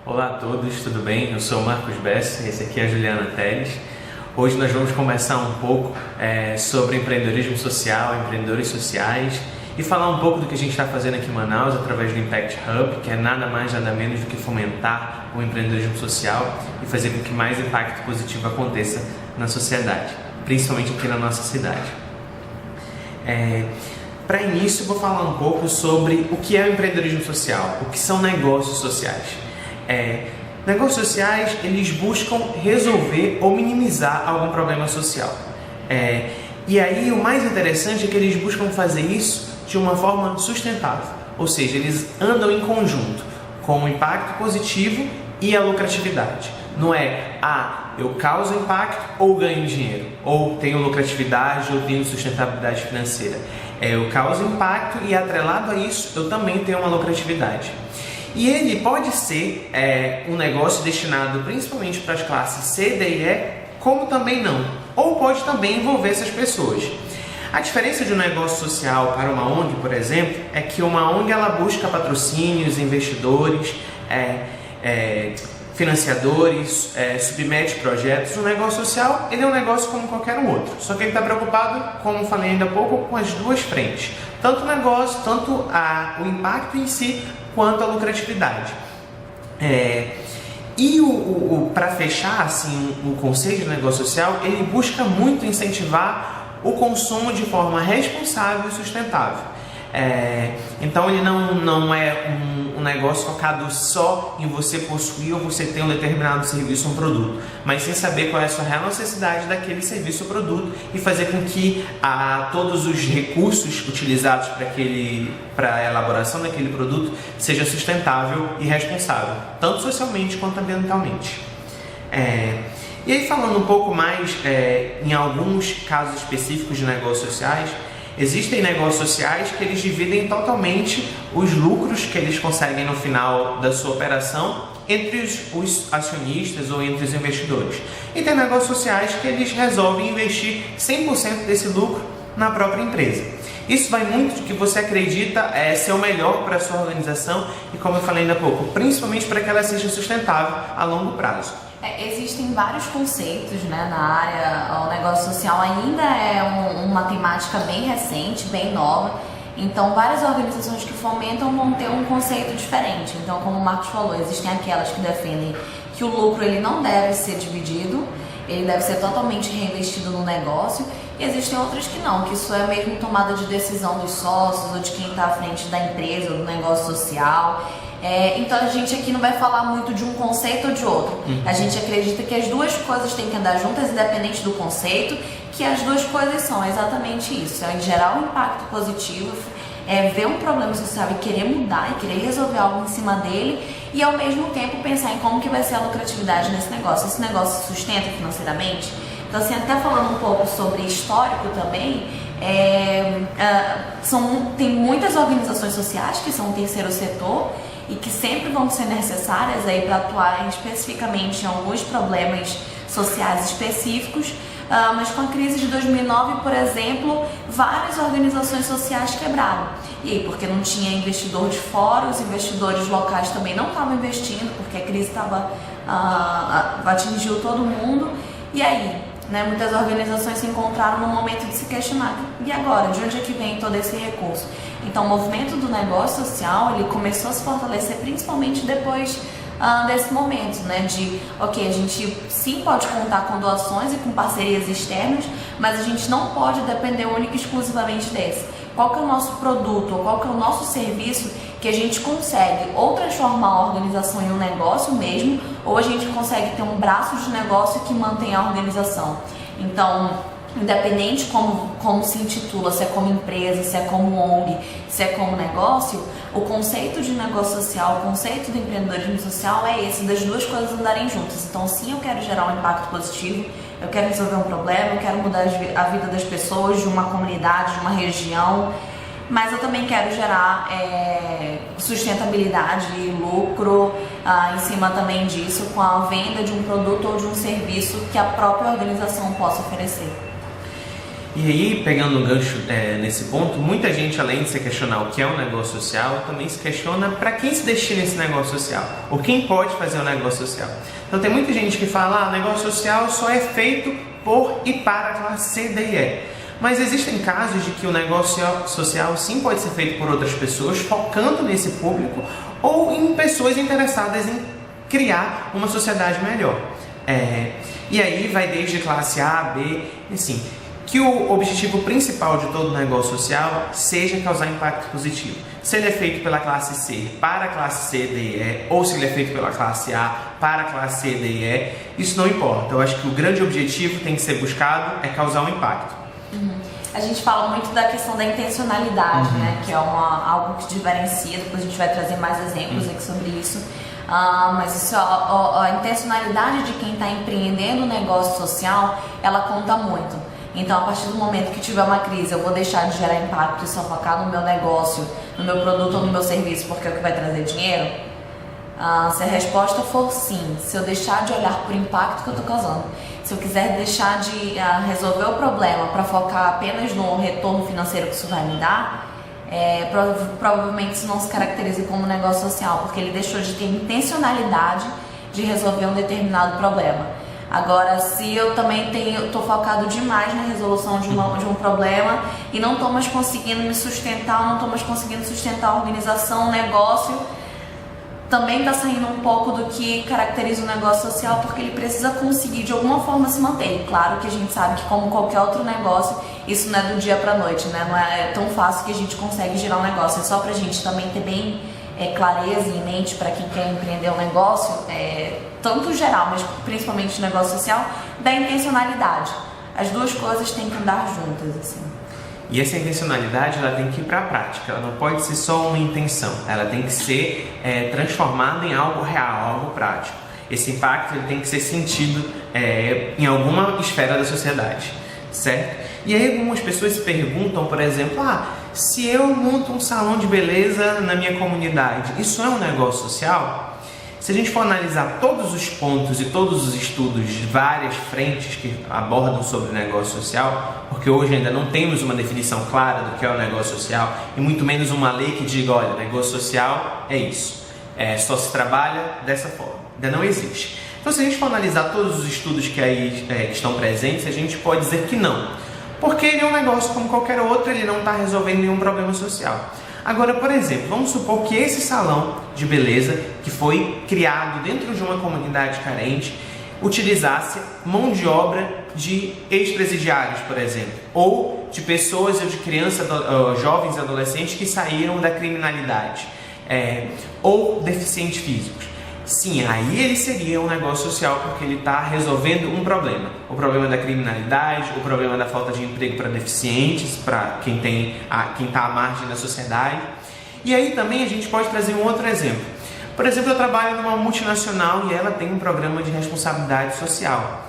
Olá a todos, tudo bem? Eu sou o Marcos Bess, esse aqui é a Juliana Teles. Hoje nós vamos conversar um pouco sobre empreendedorismo social, empreendedores sociais e falar um pouco do que a gente está fazendo aqui em Manaus através do Impact Hub, que é nada mais nada menos do que fomentar o empreendedorismo social e fazer com que mais impacto positivo aconteça na sociedade, principalmente aqui na nossa cidade. Para início, vou falar um pouco sobre o que é o empreendedorismo social, o que são negócios sociais. Negócios sociais, eles buscam resolver ou minimizar algum problema social. E aí o mais interessante é que eles buscam fazer isso de uma forma sustentável, ou seja, eles andam em conjunto com o impacto positivo e a lucratividade. Não é, eu causo impacto ou ganho dinheiro, ou tenho lucratividade ou tenho sustentabilidade financeira. Eu causo impacto e atrelado a isso eu também tenho uma lucratividade. E ele pode ser um negócio destinado principalmente para as classes C, D e E, como também não. Ou pode também envolver essas pessoas. A diferença de um negócio social para uma ONG, por exemplo, é que uma ONG ela busca patrocínios, investidores, financiadores, submete projetos. Um negócio social ele é um negócio como qualquer um outro. Só que ele está preocupado, como falei ainda há pouco, com as duas frentes. Tanto o negócio, tanto o impacto em si, quanto a lucratividade. Para fechar assim, o conceito de negócio social, ele busca muito incentivar o consumo de forma responsável e sustentável. Então ele não é um negócio focado só em você possuir ou você ter um determinado serviço ou um produto, mas sem saber qual é a sua real necessidade daquele serviço ou produto e fazer com que todos os recursos utilizados para a elaboração daquele produto seja sustentável e responsável, tanto socialmente quanto ambientalmente. E aí falando um pouco mais em alguns casos específicos de negócios sociais, existem negócios sociais que eles dividem totalmente os lucros que eles conseguem no final da sua operação entre os acionistas ou entre os investidores. E tem negócios sociais que eles resolvem investir 100% desse lucro na própria empresa. Isso vai muito do que você acredita ser o melhor para a sua organização e, como eu falei ainda há pouco, principalmente para que ela seja sustentável a longo prazo. Existem vários conceitos na área, o negócio social ainda é uma temática bem recente, bem nova, então várias organizações que fomentam vão ter um conceito diferente. Então, como o Marcos falou, existem aquelas que defendem que o lucro ele não deve ser dividido, ele deve ser totalmente reinvestido no negócio, e existem outras que não, que isso é mesmo tomada de decisão dos sócios ou de quem está à frente da empresa ou do negócio social. Então a gente aqui não vai falar muito de um conceito ou de outro. A gente acredita que as duas coisas têm que andar juntas, independente do conceito, que as duas coisas são exatamente isso, gerar um impacto positivo, ver um problema social e querer mudar e querer resolver algo em cima dele e ao mesmo tempo pensar em como que vai ser a lucratividade nesse negócio. Esse negócio se sustenta financeiramente? Então assim, até falando um pouco sobre histórico também, tem muitas organizações sociais que são o terceiro setor e que sempre vão ser necessárias para atuar especificamente em alguns problemas sociais específicos, mas com a crise de 2009, por exemplo, várias organizações sociais quebraram. E aí, porque não tinha investidor de fora, os investidores locais também não estavam investindo, porque a crise atingiu todo mundo, e aí muitas organizações se encontraram no momento de se questionar, e agora, de onde é que vem todo esse recurso? Então o movimento do negócio social ele começou a se fortalecer principalmente depois desse momento, a gente sim pode contar com doações e com parcerias externas, mas a gente não pode depender única e exclusivamente desse. Qual que é o nosso produto, ou qual que é o nosso serviço que a gente consegue ou transformar a organização em um negócio mesmo, ou a gente consegue ter um braço de negócio que mantém a organização. Então, independente como se intitula, se é como empresa, se é como ONG, se é como negócio, o conceito de negócio social, o conceito do empreendedorismo social é esse, das duas coisas andarem juntas. Então, sim, eu quero gerar um impacto positivo, eu quero resolver um problema, eu quero mudar a vida das pessoas, de uma comunidade, de uma região, mas eu também quero gerar sustentabilidade e lucro em cima também disso, com a venda de um produto ou de um serviço que a própria organização possa oferecer. E aí, pegando um gancho nesse ponto, muita gente, além de se questionar o que é um negócio social, também se questiona para quem se destina esse negócio social, ou quem pode fazer um negócio social. Então tem muita gente que fala, negócio social só é feito por e para a classe C, D e E. Mas existem casos de que o negócio social sim pode ser feito por outras pessoas, focando nesse público, ou em pessoas interessadas em criar uma sociedade melhor. E aí vai desde classe A, B, assim, que o objetivo principal de todo negócio social seja causar impacto positivo. Se ele é feito pela classe C para a classe C, D e E, ou se ele é feito pela classe A para a classe C, D e E, isso não importa. Eu acho que o grande objetivo tem que ser buscado é causar um impacto. A gente fala muito da questão da intencionalidade, né? Que é algo que diferencia, depois a gente vai trazer mais exemplos aqui sobre isso. Mas isso, a intencionalidade de quem está empreendendo um negócio social, ela conta muito. Então, a partir do momento que tiver uma crise, eu vou deixar de gerar impacto e só focar no meu negócio, no meu produto ou no meu serviço, porque é o que vai trazer dinheiro? Se a resposta for sim, se eu deixar de olhar para o impacto que eu estou causando, se eu quiser deixar de resolver o problema para focar apenas no retorno financeiro que isso vai me dar, provavelmente isso não se caracteriza como um negócio social, porque ele deixou de ter intencionalidade de resolver um determinado problema. Agora, se eu também estou focado demais na resolução de um problema e não estou mais conseguindo me sustentar, não estou mais conseguindo sustentar a organização, o negócio, também está saindo um pouco do que caracteriza o negócio social, porque ele precisa conseguir de alguma forma se manter. Claro que a gente sabe que, como qualquer outro negócio, isso não é do dia para a noite, né? Não é tão fácil que a gente consegue girar um negócio. É só para a gente também ter bem clareza em mente para quem quer empreender um negócio, tanto geral, mas principalmente no negócio social, da intencionalidade. As duas coisas têm que andar juntas, assim. E essa intencionalidade, ela tem que ir para a prática, ela não pode ser só uma intenção, ela tem que ser transformada em algo real, algo prático. Esse impacto ele tem que ser sentido em alguma esfera da sociedade, certo? E aí algumas pessoas se perguntam, por exemplo, se eu monto um salão de beleza na minha comunidade, isso é um negócio social? Se a gente for analisar todos os pontos e todos os estudos de várias frentes que abordam sobre negócio social, porque hoje ainda não temos uma definição clara do que é o negócio social e muito menos uma lei que diga, olha, negócio social é isso, só se trabalha dessa forma, ainda não existe. Então, se a gente for analisar todos os estudos que aí que estão presentes, a gente pode dizer que não, porque ele é um negócio como qualquer outro, ele não está resolvendo nenhum problema social. Agora, por exemplo, vamos supor que esse salão de beleza, que foi criado dentro de uma comunidade carente, utilizasse mão de obra de ex-presidiários, por exemplo, ou de pessoas ou de crianças, jovens e adolescentes que saíram da criminalidade, ou deficientes físicos. Sim, aí ele seria um negócio social porque ele está resolvendo um problema. O problema da criminalidade, o problema da falta de emprego para deficientes, para quem está à margem da sociedade. E aí também a gente pode trazer um outro exemplo. Por exemplo, eu trabalho numa multinacional e ela tem um programa de responsabilidade social.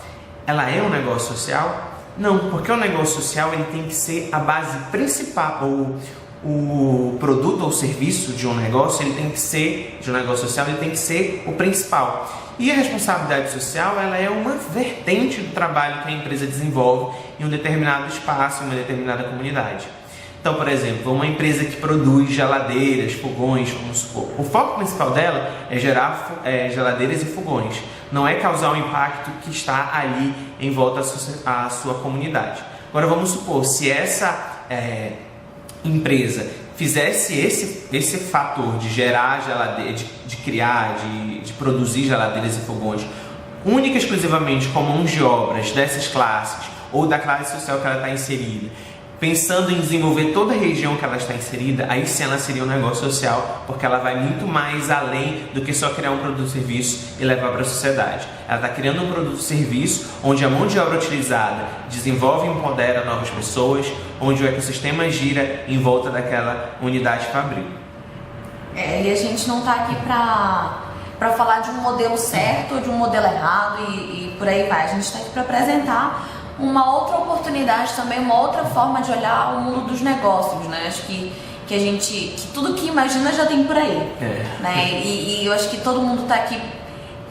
Ela é um negócio social? Não, porque o negócio social ele tem que ser a base principal, ou o produto ou serviço de um negócio, ele tem que ser, de um negócio social, ele tem que ser o principal. E a responsabilidade social, ela é uma vertente do trabalho que a empresa desenvolve em um determinado espaço, em uma determinada comunidade. Então, por exemplo, uma empresa que produz geladeiras, fogões, vamos supor, o foco principal dela é gerar geladeiras e fogões, não é causar o impacto que está ali em volta à sua comunidade. Agora, vamos supor, se essa empresa fizesse esse fator de gerar geladeira, de criar, de produzir geladeiras e fogões única e exclusivamente com mãos de obras dessas classes ou da classe social que ela está inserida, pensando em desenvolver toda a região que ela está inserida, aí sim ela seria um negócio social, porque ela vai muito mais além do que só criar um produto ou serviço e levar para a sociedade. Ela está criando um produto ou serviço onde a mão de obra utilizada desenvolve e empodera novas pessoas, onde o ecossistema gira em volta daquela unidade fabril. E a gente não está aqui para falar de um modelo certo ou de um modelo errado e por aí vai. A gente está aqui para apresentar uma outra oportunidade também, uma outra forma de olhar o mundo dos negócios, né? Acho que tudo que imagina já tem por aí, né? E eu acho que todo mundo está aqui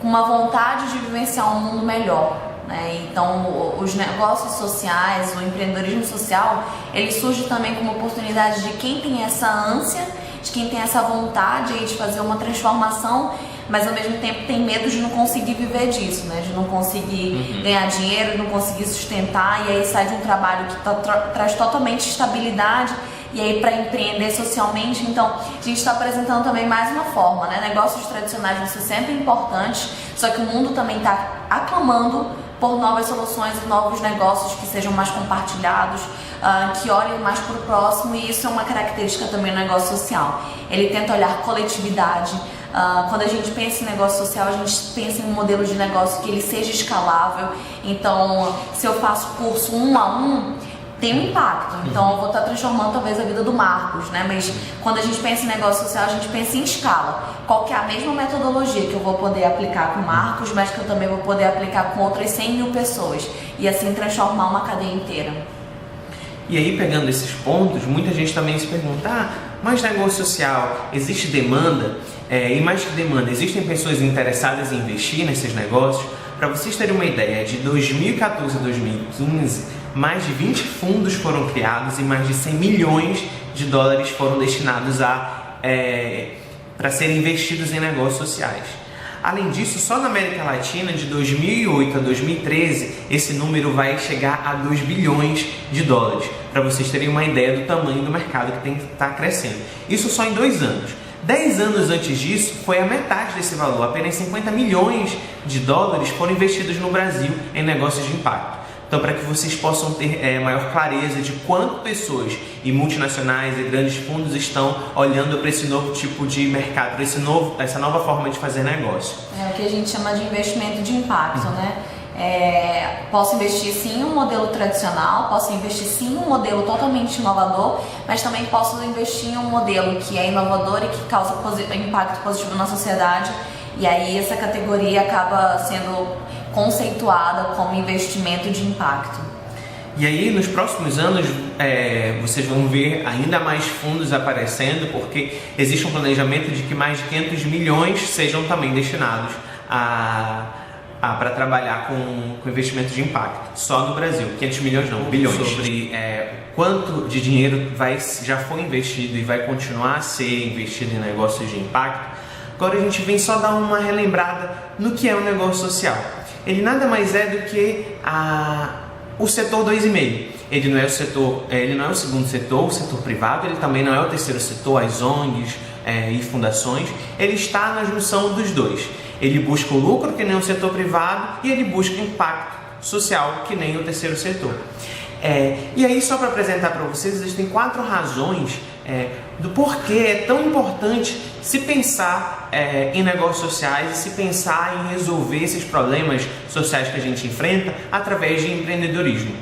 com uma vontade de vivenciar um mundo melhor, né? Então, os negócios sociais, o empreendedorismo social, ele surge também como oportunidade de quem tem essa ânsia, de quem tem essa vontade de fazer uma transformação, mas ao mesmo tempo tem medo de não conseguir viver disso, né? De não conseguir ganhar dinheiro, de não conseguir sustentar, e aí sai de um trabalho que traz totalmente estabilidade, e aí para empreender socialmente. Então a gente está apresentando também mais uma forma, né? Negócios tradicionais vão ser sempre importantes, só que o mundo também está aclamando por novas soluções e novos negócios que sejam mais compartilhados, que olhem mais para o próximo, e isso é uma característica também do negócio social. Ele tenta olhar coletividade. Quando a gente pensa em negócio social, a gente pensa em um modelo de negócio que ele seja escalável. Então, se eu faço curso 1 a 1, tem um impacto. Então, eu vou estar transformando talvez a vida do Marcos, né? Mas quando a gente pensa em negócio social, a gente pensa em escala. Qual que é a mesma metodologia que eu vou poder aplicar com o Marcos, mas que eu também vou poder aplicar com outras 100 mil pessoas. E assim transformar uma cadeia inteira. E aí, pegando esses pontos, muita gente também se pergunta, mas negócio social, existe demanda? E mais que demanda, existem pessoas interessadas em investir nesses negócios? Para vocês terem uma ideia, de 2014 a 2015, mais de 20 fundos foram criados e mais de 100 milhões de dólares foram destinados para serem investidos em negócios sociais. Além disso, só na América Latina, de 2008 a 2013, esse número vai chegar a 2 bilhões de dólares, para vocês terem uma ideia do tamanho do mercado que tem que estar crescendo. Isso só em 2 anos. 10 anos antes disso, foi a metade desse valor, apenas 50 milhões de dólares foram investidos no Brasil em negócios de impacto. Então, para que vocês possam ter maior clareza de quanto pessoas e multinacionais e grandes fundos estão olhando para esse novo tipo de mercado, para essa nova forma de fazer negócio. É o que a gente chama de investimento de impacto, né? Posso investir sim em um modelo tradicional, posso investir sim em um modelo totalmente inovador, mas também posso investir em um modelo que é inovador e que causa impacto positivo na sociedade, e aí essa categoria acaba sendo conceituada como investimento de impacto. E aí, nos próximos anos, vocês vão ver ainda mais fundos aparecendo, porque existe um planejamento de que mais de 500 milhões sejam também destinados para trabalhar com investimento de impacto, só no Brasil. 500 milhões não, bilhões. Sobre quanto de dinheiro já foi investido e vai continuar a ser investido em negócios de impacto, agora a gente vem só dar uma relembrada no que é um negócio social. Ele nada mais é do que o setor 2,5. Ele não é o segundo setor, o setor privado, ele também não é o terceiro setor, as ONGs e fundações. Ele está na junção dos dois. Ele busca o lucro, que nem o setor privado, e ele busca impacto social, que nem o terceiro setor. E aí, só para apresentar para vocês, existem 4 razões do porquê é tão importante se pensar em negócios sociais e se pensar em resolver esses problemas sociais que a gente enfrenta através de empreendedorismo.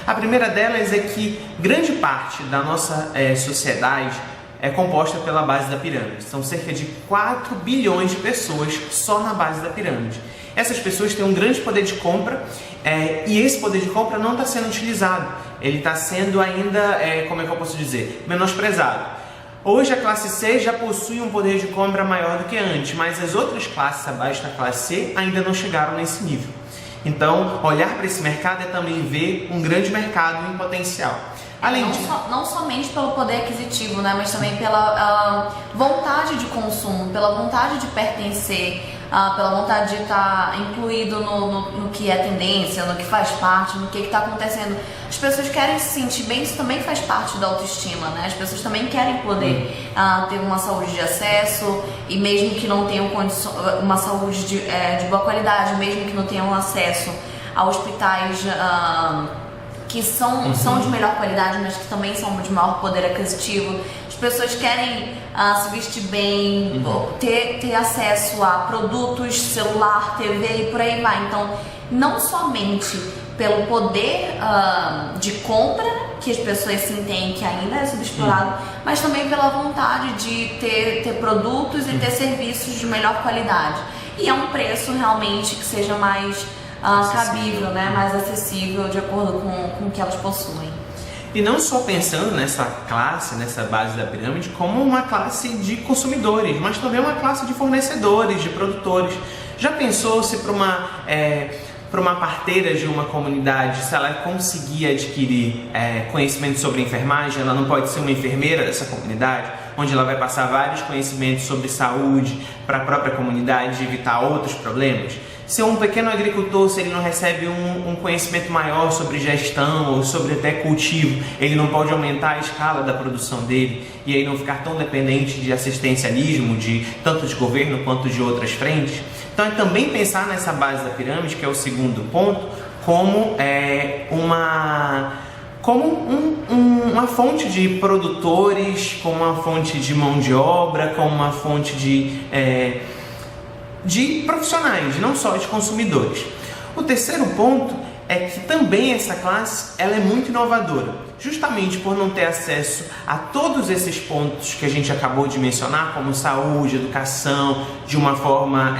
A primeira delas é que grande parte da nossa sociedade é composta pela base da pirâmide. São cerca de 4 bilhões de pessoas só na base da pirâmide. Essas pessoas têm um grande poder de compra e esse poder de compra não está sendo utilizado. Ele está sendo ainda, como é que eu posso dizer, menosprezado. Hoje a classe C já possui um poder de compra maior do que antes, mas as outras classes abaixo da classe C ainda não chegaram nesse nível. Então, olhar para esse mercado é também ver um grande mercado em potencial. Além não somente pelo poder aquisitivo, né, mas também pela vontade de consumo, pela vontade de pertencer, pela vontade de estar incluído no que é tendência, no que faz parte, no que está acontecendo. As pessoas querem se sentir bem, isso também faz parte da autoestima, né? As pessoas também querem poder ter uma saúde de acesso, e mesmo que não tenham uma saúde de boa qualidade, mesmo que não tenham acesso a hospitais que são de melhor qualidade, mas que também são de maior poder aquisitivo. As pessoas querem se vestir bem, ter acesso a produtos, celular, TV e por aí vai. Então, não somente pelo poder de compra que as pessoas sentem que ainda é subexplorado, mas também pela vontade de ter produtos e ter serviços de melhor qualidade. E é um preço realmente que seja mais cabível, né? Mais acessível de acordo com o que elas possuem. E não só pensando nessa classe, nessa base da pirâmide, como uma classe de consumidores, mas também uma classe de fornecedores, de produtores. Já pensou se para para uma parteira de uma comunidade, se ela conseguir adquirir conhecimento sobre enfermagem, ela não pode ser uma enfermeira dessa comunidade, onde ela vai passar vários conhecimentos sobre saúde para a própria comunidade e evitar outros problemas. Se um pequeno agricultor, se ele não recebe um conhecimento maior sobre gestão ou sobre até cultivo, ele não pode aumentar a escala da produção dele e aí não ficar tão dependente de assistencialismo, tanto de governo quanto de outras frentes. Então é também pensar nessa base da pirâmide, que é o segundo ponto, como uma fonte de produtores, como uma fonte de mão de obra, como uma fonte de profissionais, não só de consumidores. O terceiro ponto é que também essa classe ela é muito inovadora, justamente por não ter acesso a todos esses pontos que a gente acabou de mencionar, como saúde, educação, de uma forma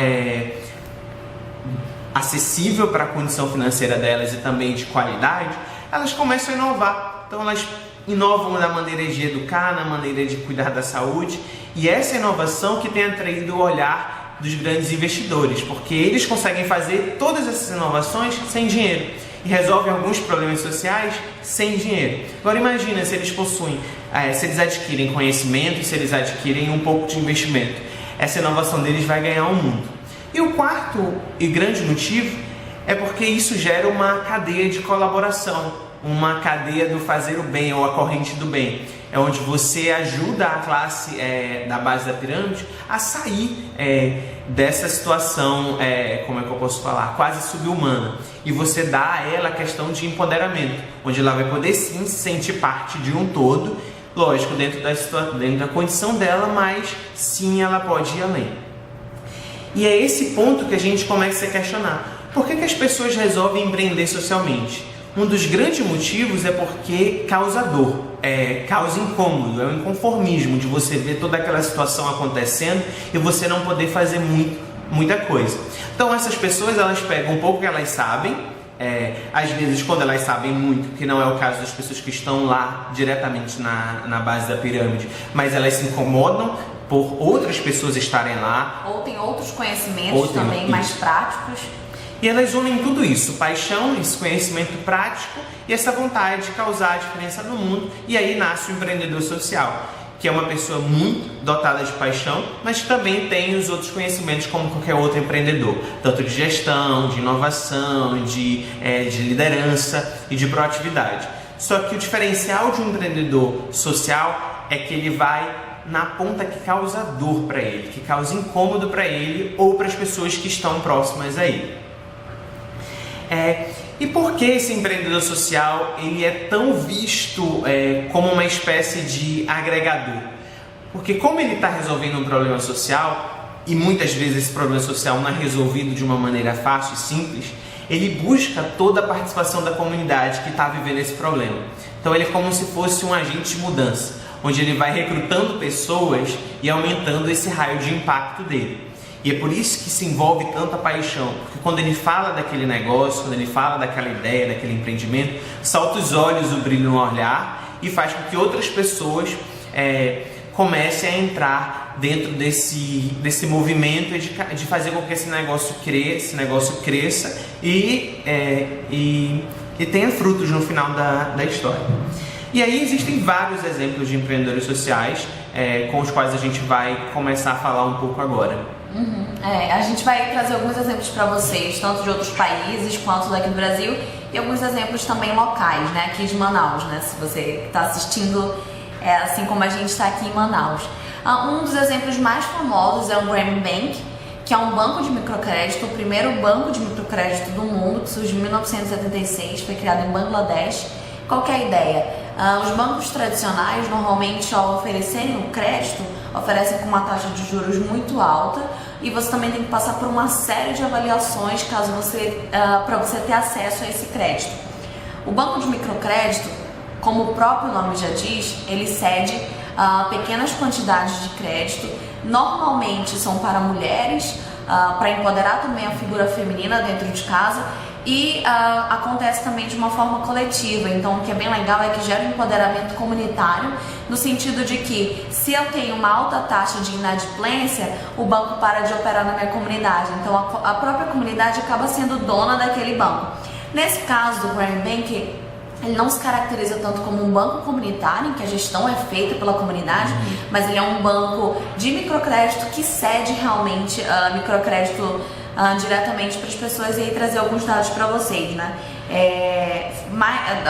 acessível para a condição financeira delas e também de qualidade. Elas começam a inovar. Então elas inovam na maneira de educar, na maneira de cuidar da saúde, e essa inovação que tem atraído o olhar dos grandes investidores, porque eles conseguem fazer todas essas inovações sem dinheiro e resolvem alguns problemas sociais sem dinheiro. Agora imagina se eles possuem, se eles adquirem conhecimento, se eles adquirem um pouco de investimento, essa inovação deles vai ganhar o mundo. E o quarto e grande motivo é porque isso gera uma cadeia de colaboração, uma cadeia do fazer o bem ou a corrente do bem. É onde você ajuda a classe da base da pirâmide a sair dessa situação, como é que eu posso falar, quase subhumana. E você dá a ela a questão de empoderamento, onde ela vai poder sim se sentir parte de um todo, lógico, dentro da condição dela, mas sim ela pode ir além. E é esse ponto que a gente começa a questionar. Por que as pessoas resolvem empreender socialmente? Um dos grandes motivos é porque causa dor, causa incômodo, é o inconformismo de você ver toda aquela situação acontecendo e você não poder fazer muita coisa. Então essas pessoas, elas pegam um pouco que elas sabem, às vezes quando elas sabem muito, que não é o caso das pessoas que estão lá diretamente na base da pirâmide, mas elas se incomodam por outras pessoas estarem lá. Ou tem outros conhecimentos também mais práticos. E elas unem tudo isso, paixão, esse conhecimento prático e essa vontade de causar a diferença no mundo. E aí nasce o empreendedor social, que é uma pessoa muito dotada de paixão, mas que também tem os outros conhecimentos como qualquer outro empreendedor, tanto de gestão, de inovação, de liderança e de proatividade. Só que o diferencial de um empreendedor social é que ele vai na ponta que causa dor para ele, que causa incômodo para ele ou para as pessoas que estão próximas a ele. E por que esse empreendedor social ele é tão visto como uma espécie de agregador? Porque como ele está resolvendo um problema social, e muitas vezes esse problema social não é resolvido de uma maneira fácil e simples, ele busca toda a participação da comunidade que está vivendo esse problema. Então ele é como se fosse um agente de mudança, onde ele vai recrutando pessoas e aumentando esse raio de impacto dele. E é por isso que se envolve tanta paixão, porque quando ele fala daquele negócio, quando ele fala daquela ideia, daquele empreendimento, salta os olhos, o brilho no olhar e faz com que outras pessoas comecem a entrar dentro desse movimento de fazer com que esse negócio cresça e tenha frutos no final da história. E aí existem vários exemplos de empreendedores sociais com os quais a gente vai começar a falar um pouco agora. A gente vai trazer alguns exemplos para vocês, tanto de outros países quanto daqui do Brasil, e alguns exemplos também locais, né, aqui de Manaus, né, se você está assistindo assim como a gente está aqui em Manaus. Um dos exemplos mais famosos é o Grameen Bank, que é um banco de microcrédito, o primeiro banco de microcrédito do mundo, que surgiu em 1976, foi criado em Bangladesh. Qual que é a ideia? Os bancos tradicionais, normalmente, ao oferecerem o crédito, oferecem com uma taxa de juros muito alta e você também tem que passar por uma série de avaliações para você ter acesso a esse crédito. O banco de microcrédito, como o próprio nome já diz, ele cede pequenas quantidades de crédito, normalmente são para mulheres, para empoderar também a figura feminina dentro de casa, E acontece também de uma forma coletiva. Então, o que é bem legal é que gera um empoderamento comunitário, no sentido de que, se eu tenho uma alta taxa de inadimplência, o banco para de operar na minha comunidade. Então, a própria comunidade acaba sendo dona daquele banco. Nesse caso do Graham Bank, ele não se caracteriza tanto como um banco comunitário, em que a gestão é feita pela comunidade, mas ele é um banco de microcrédito que cede realmente microcrédito diretamente para as pessoas. E aí trazer alguns dados para vocês, né?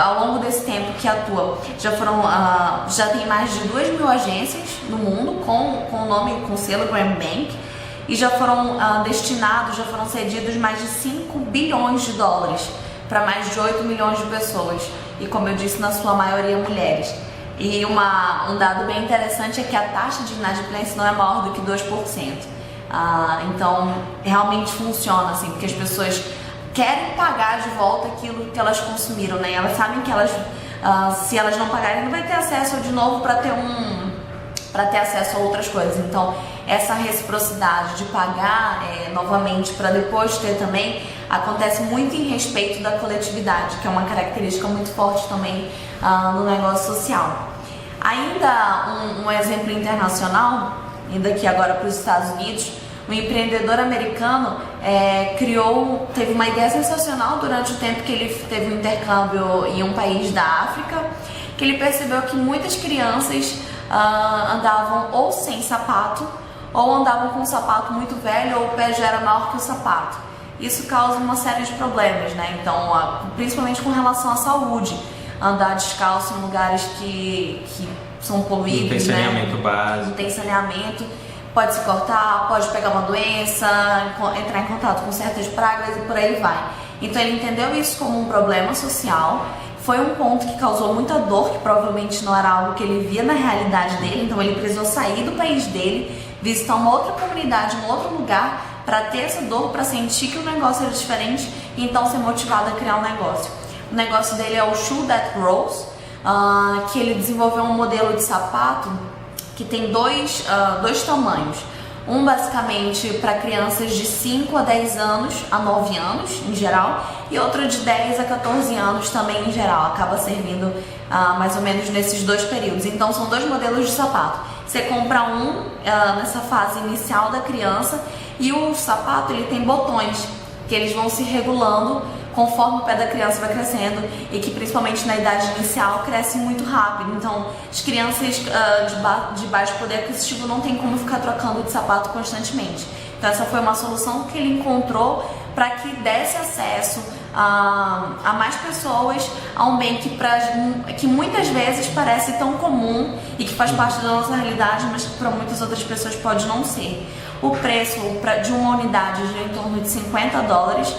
Ao longo desse tempo que atua, já tem mais de 2.000 agências no mundo com o nome, com o selo Graham Bank, e já foram cedidos mais de 5 bilhões de dólares para mais de 8 milhões de pessoas, e como eu disse, na sua maioria mulheres. E um dado bem interessante é que a taxa de inadimplência não é maior do que 2%. Então realmente funciona assim, porque as pessoas querem pagar de volta aquilo que elas consumiram, né? Elas sabem que se elas não pagarem, não vai ter acesso de novo para ter acesso a outras coisas. Então, essa reciprocidade de pagar novamente para depois ter também, acontece muito em respeito da coletividade, que é uma característica muito forte também no negócio social. Ainda um exemplo internacional, indo aqui agora para os Estados Unidos, um empreendedor americano teve uma ideia sensacional durante o tempo que ele teve um intercâmbio em um país da África, que ele percebeu que muitas crianças andavam ou sem sapato, ou andavam com um sapato muito velho, ou o pé já era maior que o sapato. Isso causa uma série de problemas, né? Então, principalmente com relação à saúde, andar descalço em lugares que são poluídos, não tem saneamento básico, não tem saneamento, pode se cortar, pode pegar uma doença, entrar em contato com certas pragas e por aí vai. Então ele entendeu isso como um problema social. Foi um ponto que causou muita dor, que provavelmente não era algo que ele via na realidade dele. Então ele precisou sair do país dele, visitar uma outra comunidade, um outro lugar, para ter essa dor, para sentir que o negócio era diferente e então ser motivado a criar um negócio. O negócio dele é o Shoe That Grows, que ele desenvolveu um modelo de sapato que tem dois tamanhos. Um basicamente para crianças de 5 a 10 anos, a 9 anos em geral, e outro de 10 a 14 anos também em geral, acaba servindo mais ou menos nesses dois períodos. Então são dois modelos de sapato. Você compra nessa fase inicial da criança, e o sapato ele tem botões que eles vão se regulando conforme o pé da criança vai crescendo, e que principalmente na idade inicial cresce muito rápido. Então as crianças de baixo poder aquisitivo não tem como ficar trocando de sapato constantemente. Então essa foi uma solução que ele encontrou para que desse acesso a mais pessoas a um bem que muitas vezes parece tão comum e que faz parte da nossa realidade, mas que para muitas outras pessoas pode não ser. O preço de uma unidade é em torno de $50.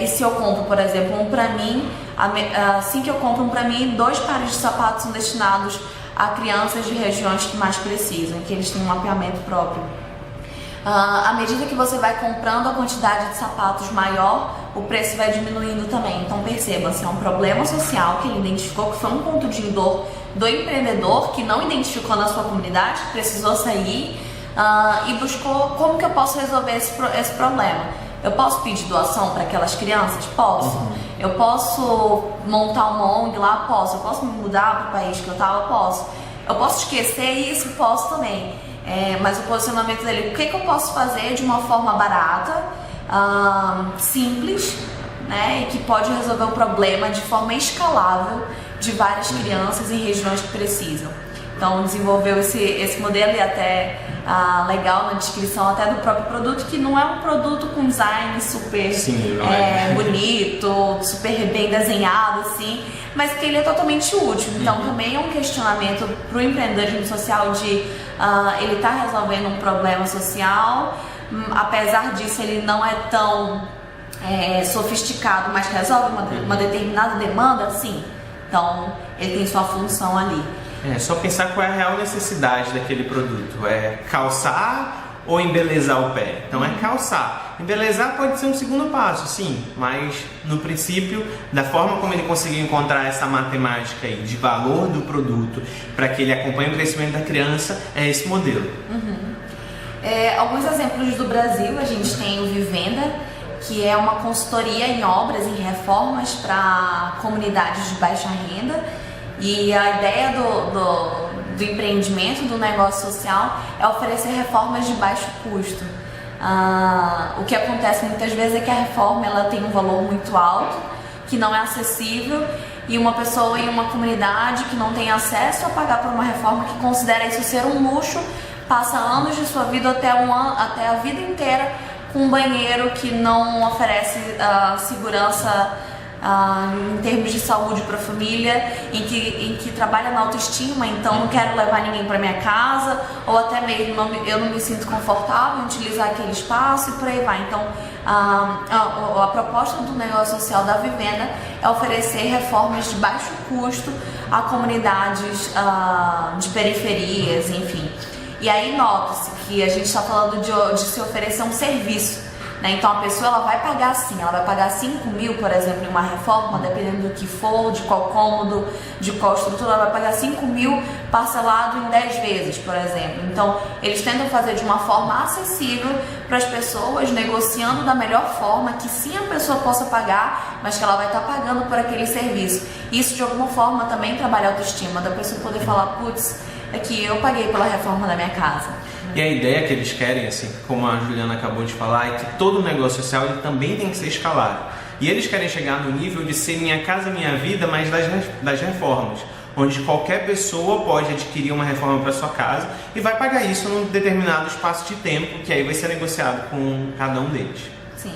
E se eu compro, por exemplo, um para mim, assim que eu compro um para mim, 2 pares de sapatos são destinados a crianças de regiões que mais precisam, que eles têm um mapeamento próprio. À medida que você vai comprando a quantidade de sapatos maior, o preço vai diminuindo também. Então perceba, se é um problema social que ele identificou, que foi um ponto de dor do empreendedor, que não identificou na sua comunidade, precisou sair e buscou como que eu posso resolver esse problema. Eu posso pedir doação para aquelas crianças? Posso. Eu posso montar uma ONG lá? Posso. Eu posso me mudar para o país que eu estava? Posso. Eu posso esquecer isso? Posso também. Mas o posicionamento dele, o que eu posso fazer de uma forma barata, simples, né, e que pode resolver o problema de forma escalável de várias crianças em regiões que precisam. Então desenvolveu esse modelo, e até legal na descrição até do próprio produto, que não é um produto com design super bonito, super bem desenhado assim, mas que ele é totalmente útil. Então também é um questionamento para o empreendedorismo social de ele está resolvendo um problema social, apesar disso ele não é tão sofisticado, mas resolve uma determinada demanda, sim. Então ele tem sua função ali. Só pensar qual é a real necessidade daquele produto. É calçar ou embelezar o pé? Então é calçar. Embelezar pode ser um segundo passo, sim, mas no princípio, da forma como ele conseguiu encontrar essa matemática aí de valor do produto para que ele acompanhe o crescimento da criança, é esse modelo. Alguns exemplos do Brasil, a gente tem o Vivenda, que é uma consultoria em obras e reformas para comunidades de baixa renda. E a ideia do empreendimento, do negócio social, é oferecer reformas de baixo custo. O que acontece muitas vezes é que a reforma ela tem um valor muito alto, que não é acessível, e uma pessoa em uma comunidade que não tem acesso a pagar por uma reforma, que considera isso ser um luxo, passa anos de sua vida até a vida inteira com um banheiro que não oferece segurança em termos de saúde para a família, em que trabalha na autoestima, então não quero levar ninguém para minha casa, ou até mesmo eu não me sinto confortável em utilizar aquele espaço e por aí vai. Então a proposta do negócio social da Vivenda é oferecer reformas de baixo custo a comunidades de periferias, enfim. E aí nota-se que a gente está falando de se oferecer um serviço, né? Então a pessoa ela vai pagar sim, ela vai pagar 5 mil, por exemplo, em uma reforma, dependendo do que for, de qual cômodo, de qual estrutura, ela vai pagar 5 mil parcelado em 10 vezes, por exemplo. Então eles tentam fazer de uma forma acessível para as pessoas, negociando da melhor forma, que sim a pessoa possa pagar, mas que ela vai estar pagando por aquele serviço. Isso de alguma forma também trabalha a autoestima, da pessoa poder falar, putz, é que eu paguei pela reforma da minha casa. E a ideia que eles querem, assim, como a Juliana acabou de falar, é que todo negócio social ele também tem que ser escalado. E eles querem chegar no nível de ser Minha Casa Minha Vida, mas das reformas, onde qualquer pessoa pode adquirir uma reforma para sua casa e vai pagar isso num determinado espaço de tempo, que aí vai ser negociado com cada um deles. Sim.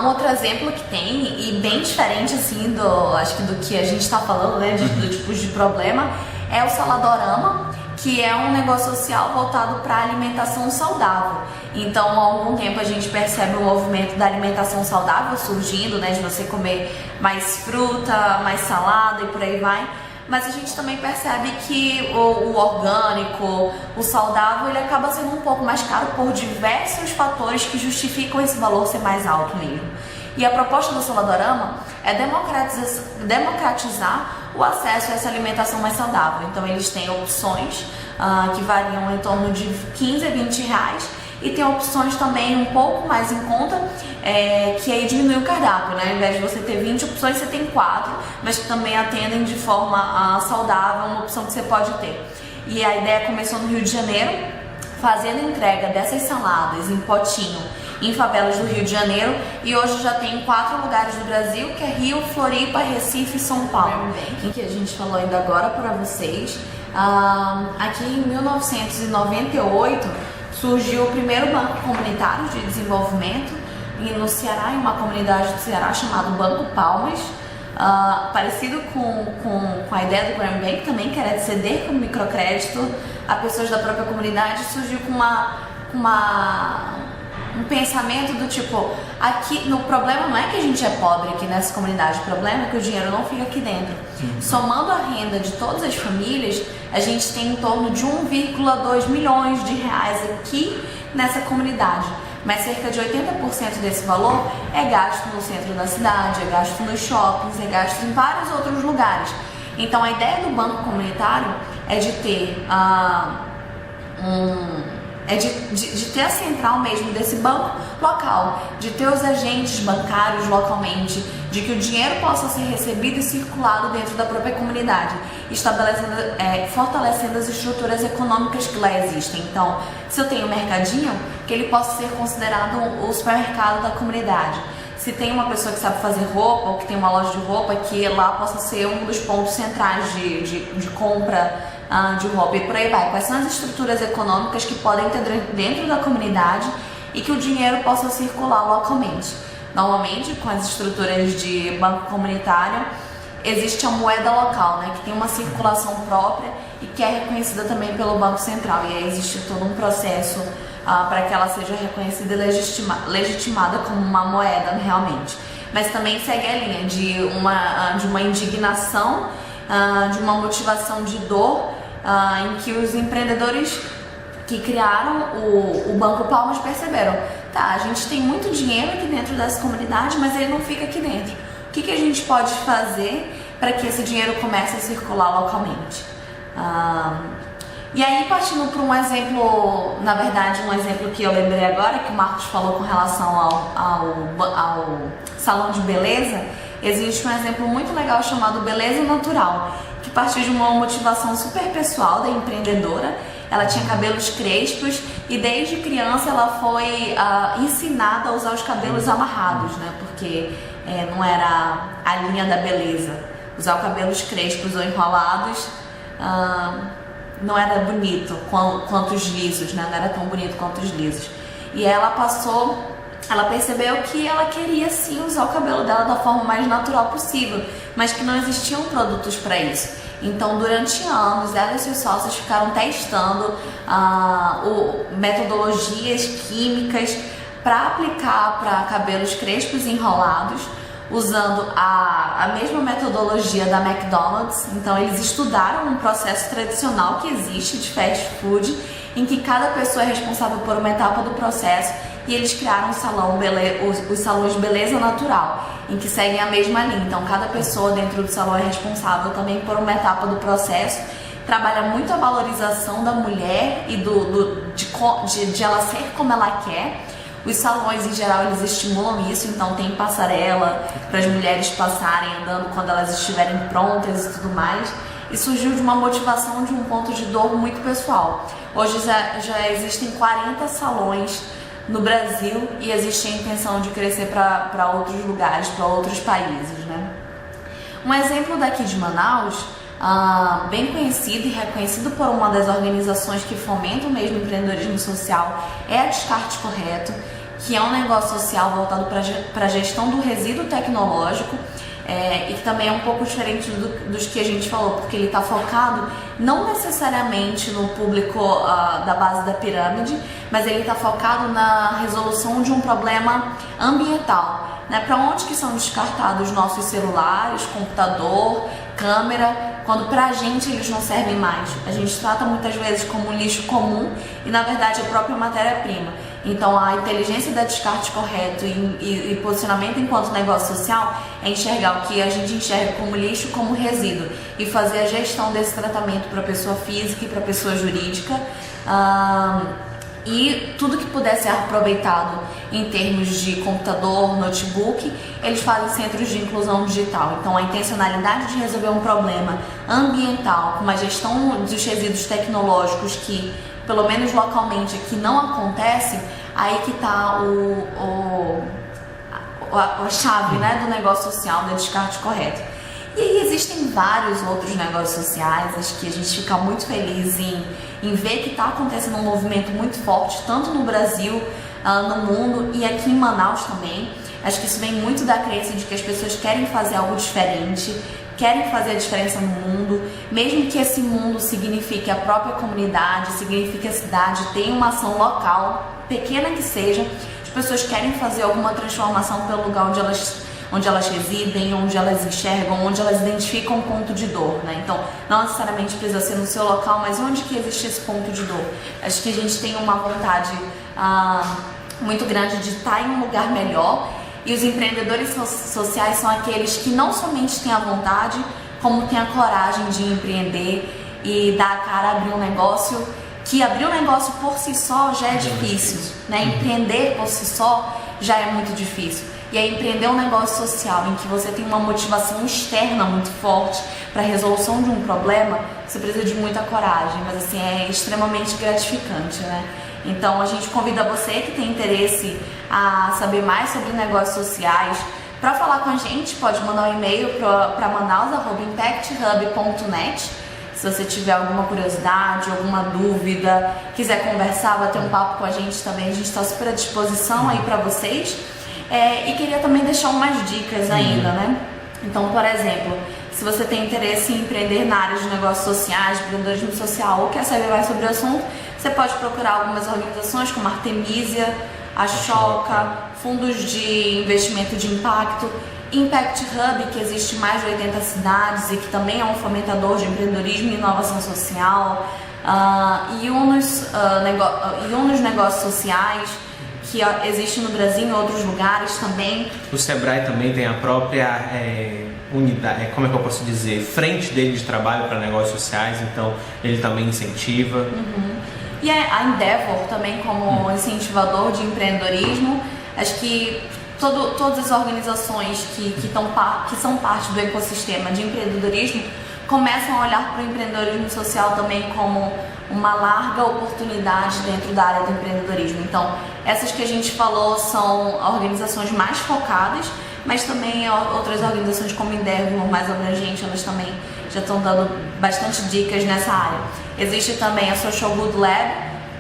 Um outro exemplo que tem, e bem diferente assim acho que do que a gente está falando, né, do tipo de problema, é o Saladorama, que é um negócio social voltado para alimentação saudável. Então, há algum tempo a gente percebe o movimento da alimentação saudável surgindo, né, de você comer mais fruta, mais salada e por aí vai. Mas a gente também percebe que o orgânico, o saudável, ele acaba sendo um pouco mais caro por diversos fatores que justificam esse valor ser mais alto mesmo. E a proposta do Saladorama é democratizar o acesso a essa alimentação mais saudável. Então eles têm opções que variam em torno de 15 a 20 reais, e tem opções também um pouco mais em conta, que aí diminui o cardápio, né? Ao invés de você ter 20 opções, você tem 4, mas que também atendem de forma saudável, uma opção que você pode ter. E a ideia começou no Rio de Janeiro, fazendo entrega dessas saladas em potinho em favelas do Rio de Janeiro, e hoje já tem 4 lugares do Brasil, que é Rio, Floripa, Recife e São Paulo. Em que a gente falou ainda agora para vocês, aqui em 1998 surgiu o primeiro banco comunitário de desenvolvimento no Ceará, em uma comunidade do Ceará chamado Banco Palmas, parecido com a ideia do Grand Bank também, que era de ceder como microcrédito a pessoas da própria comunidade. Surgiu com um pensamento do tipo, aqui no problema não é que a gente é pobre aqui nessa comunidade, o problema é que o dinheiro não fica aqui dentro. Somando a renda de todas as famílias, a gente tem em torno de 1,2 milhões de reais aqui nessa comunidade, mas cerca de 80% desse valor é gasto no centro da cidade, é gasto nos shoppings, é gasto em vários outros lugares. Então a ideia do banco comunitário é de ter de ter a central mesmo desse banco local, de ter os agentes bancários localmente, de que o dinheiro possa ser recebido e circulado dentro da própria comunidade, fortalecendo as estruturas econômicas que lá existem. Então, se eu tenho um mercadinho, que ele possa ser considerado o supermercado da comunidade. Se tem uma pessoa que sabe fazer roupa, ou que tem uma loja de roupa, que lá possa ser um dos pontos centrais de compra de roupa, e por aí vai. Quais são as estruturas econômicas que podem ter dentro da comunidade e que o dinheiro possa circular localmente? Normalmente, com as estruturas de banco comunitário, existe a moeda local, né, que tem uma circulação própria e que é reconhecida também pelo Banco Central, e aí existe todo um processo para que ela seja reconhecida e legitimada como uma moeda realmente. Mas também segue a linha de uma indignação, de uma motivação de dor, em que os empreendedores que criaram o Banco Palmas perceberam, tá, a gente tem muito dinheiro aqui dentro dessa comunidade, mas ele não fica aqui dentro. O que a gente pode fazer para que esse dinheiro comece a circular localmente? E aí, partindo para um exemplo, na verdade, um exemplo que eu lembrei agora, que o Marcos falou com relação ao salão de beleza, existe um exemplo muito legal chamado Beleza Natural, que partiu de uma motivação super pessoal da empreendedora. Ela tinha cabelos crespos e desde criança ela foi ensinada a usar os cabelos amarrados, né? Porque não era a linha da beleza. Usar os cabelos crespos ou enrolados não era bonito quanto os lisos, né? Não era tão bonito quanto os lisos. E ela percebeu que ela queria sim usar o cabelo dela da forma mais natural possível, mas que não existiam produtos para isso. Então, durante anos, ela e seus sócios ficaram testando metodologias químicas para aplicar para cabelos crespos e enrolados, usando a mesma metodologia da McDonald's. Então, eles estudaram um processo tradicional que existe de fast food, em que cada pessoa é responsável por uma etapa do processo, e eles criaram os salões de beleza natural, em que seguem a mesma linha. Então, cada pessoa dentro do salão é responsável também por uma etapa do processo. Trabalha muito a valorização da mulher e de ela ser como ela quer. Os salões, em geral, eles estimulam isso, então tem passarela para as mulheres passarem andando quando elas estiverem prontas e tudo mais. E surgiu de uma motivação de um ponto de dor muito pessoal. Hoje já existem 40 salões no Brasil e existe a intenção de crescer para outros lugares, para outros países, né? Um exemplo daqui de Manaus, bem conhecido e reconhecido por uma das organizações que fomentam mesmo o empreendedorismo social, é a Descarte Correto, que é um negócio social voltado para a gestão do resíduo tecnológico, e que também é um pouco diferente dos que a gente falou, porque ele está focado não necessariamente no público da base da pirâmide, mas ele está focado na resolução de um problema ambiental, né? Para onde que são descartados nossos celulares, computador, câmera, quando pra gente eles não servem mais. A gente trata muitas vezes como um lixo comum e na verdade é a própria matéria-prima. Então a inteligência da Descarte Correto e posicionamento enquanto negócio social é enxergar o que a gente enxerga como lixo, como resíduo, e fazer a gestão desse tratamento para pessoa física e para pessoa jurídica. E tudo que puder ser aproveitado em termos de computador, notebook, eles fazem centros de inclusão digital. Então a intencionalidade de resolver um problema ambiental com uma gestão dos resíduos tecnológicos que, pelo menos localmente, aqui não acontece, aí que está a chave, né, do negócio social, da Descarte Correto. E aí existem vários outros negócios sociais, acho que a gente fica muito feliz em ver que está acontecendo um movimento muito forte, tanto no Brasil, no mundo e aqui em Manaus também. Acho que isso vem muito da crença de que as pessoas querem fazer algo diferente, querem fazer a diferença no mundo, mesmo que esse mundo signifique a própria comunidade, signifique a cidade, tenha uma ação local, pequena que seja, as pessoas querem fazer alguma transformação pelo lugar onde elas residem, onde elas enxergam, onde elas identificam um ponto de dor, né? Então, não necessariamente precisa ser no seu local, mas onde que existe esse ponto de dor? Acho que a gente tem uma vontade muito grande de estar em um lugar melhor, e os empreendedores sociais são aqueles que não somente têm a vontade, como têm a coragem de empreender e dar a cara a abrir um negócio, que abrir um negócio por si só já é difícil, né? Empreender por si só já é muito difícil. E aí empreender um negócio social em que você tem uma motivação externa muito forte para a resolução de um problema, você precisa de muita coragem, mas assim, é extremamente gratificante, né? Então a gente convida você que tem interesse a saber mais sobre negócios sociais. Para falar com a gente, pode mandar um e-mail para manaus@impacthub.net. Se você tiver alguma curiosidade, alguma dúvida, quiser conversar, bater um papo com a gente também, a gente está super à disposição aí para vocês. E queria também deixar umas dicas ainda, né? Então, por exemplo, se você tem interesse em empreender na área de negócios sociais, de empreendedorismo social, ou quer saber mais sobre o assunto, você pode procurar algumas organizações como a Artemisia, a Choca, fundos de investimento de impacto, Impact Hub, que existe em mais de 80 cidades e que também é um fomentador de empreendedorismo e inovação social, e Unos Negócios Sociais, que existe no Brasil e em outros lugares também. O Sebrae também tem a própria unidade, como é que eu posso dizer, frente dele de trabalho para negócios sociais, então ele também incentiva. E a Endeavor também como incentivador de empreendedorismo, acho que todas as organizações que são parte do ecossistema de empreendedorismo começam a olhar para o empreendedorismo social também como uma larga oportunidade dentro da área do empreendedorismo. Então, essas que a gente falou são organizações mais focadas, mas também outras organizações como Endeavor, mais abrangente, elas também já estão dando bastante dicas nessa área. Existe também a Social Good Lab,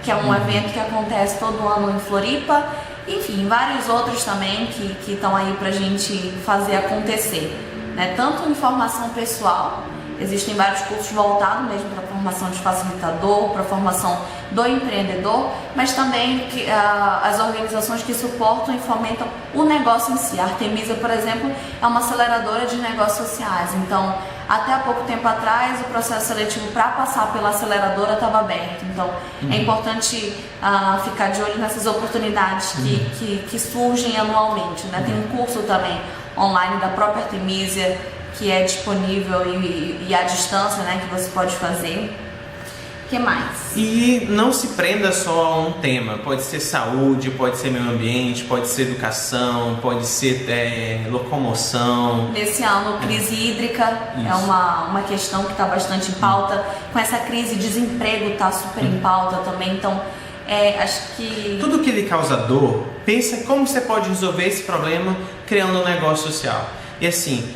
que é um evento que acontece todo ano em Floripa, enfim, vários outros também que estão aí pra gente fazer acontecer, né? Tanto em formação pessoal, existem vários cursos voltados mesmo para a formação de facilitador, para a formação do empreendedor, mas também as organizações que suportam e fomentam o negócio em si. A Artemisa, por exemplo, é uma aceleradora de negócios sociais, então até há pouco tempo atrás o processo seletivo para passar pela aceleradora estava aberto, então é importante ficar de olho nessas oportunidades que surgem anualmente, né? Tem um curso também online da própria Artemisia que é disponível e à distância, né, que você pode fazer. O que mais? E não se prenda só a um tema, pode ser saúde, pode ser meio ambiente, pode ser educação, pode ser locomoção. Nesse ano, crise hídrica é uma questão que está bastante em pauta. Com essa crise, desemprego está super em pauta também, então acho que... Tudo que lhe causa dor, pensa como você pode resolver esse problema criando um negócio social. E assim,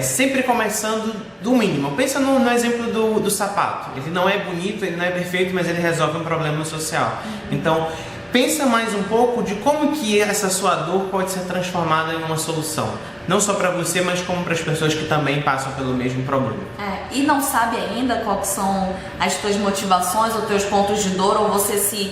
sempre começando do mínimo. Pensa no exemplo do sapato. Ele não é bonito, ele não é perfeito, mas ele resolve um problema social. Então, pensa mais um pouco de como que essa sua dor pode ser transformada em uma solução. Não só para você, mas como para as pessoas que também passam pelo mesmo problema. E não sabe ainda quais são as tuas motivações ou teus pontos de dor, ou você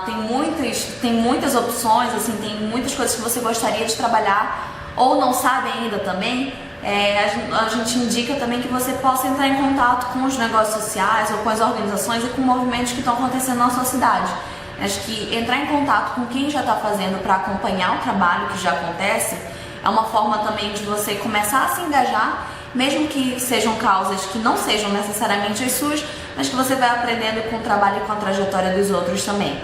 tem muitas opções, assim, tem muitas coisas que você gostaria de trabalhar, ou não sabe ainda também. A gente indica também que você possa entrar em contato com os negócios sociais ou com as organizações e com movimentos que estão acontecendo na sua cidade. Acho que entrar em contato com quem já está fazendo para acompanhar o trabalho que já acontece é uma forma também de você começar a se engajar, mesmo que sejam causas que não sejam necessariamente as suas, mas que você vai aprendendo com o trabalho e com a trajetória dos outros também.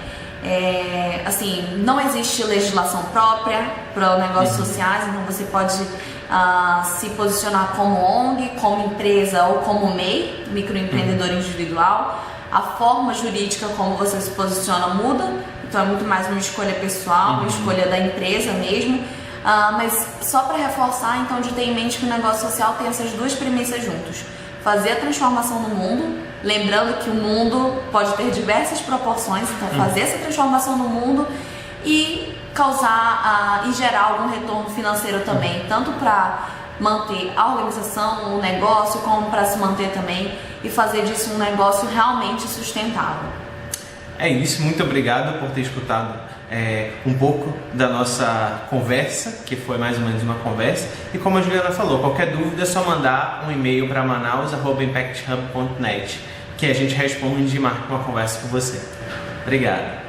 Assim, não existe legislação própria para negócios sociais, então você pode se posicionar como ONG, como empresa ou como MEI, microempreendedor individual. A forma jurídica como você se posiciona muda, então é muito mais uma escolha pessoal, uma escolha da empresa mesmo. Mas só para reforçar, então, de ter em mente que o negócio social tem essas duas premissas juntos: fazer a transformação no mundo, lembrando que o mundo pode ter diversas proporções, então fazer essa transformação no mundo e causar e gerar algum retorno financeiro também, tanto para manter a organização, o negócio, como para se manter também e fazer disso um negócio realmente sustentável. É isso, muito obrigado por ter escutado um pouco da nossa conversa, que foi mais ou menos uma conversa. E como a Juliana falou, qualquer dúvida é só mandar um e-mail para manaus@impacthub.net, que a gente responde e marca uma conversa com você. Obrigado.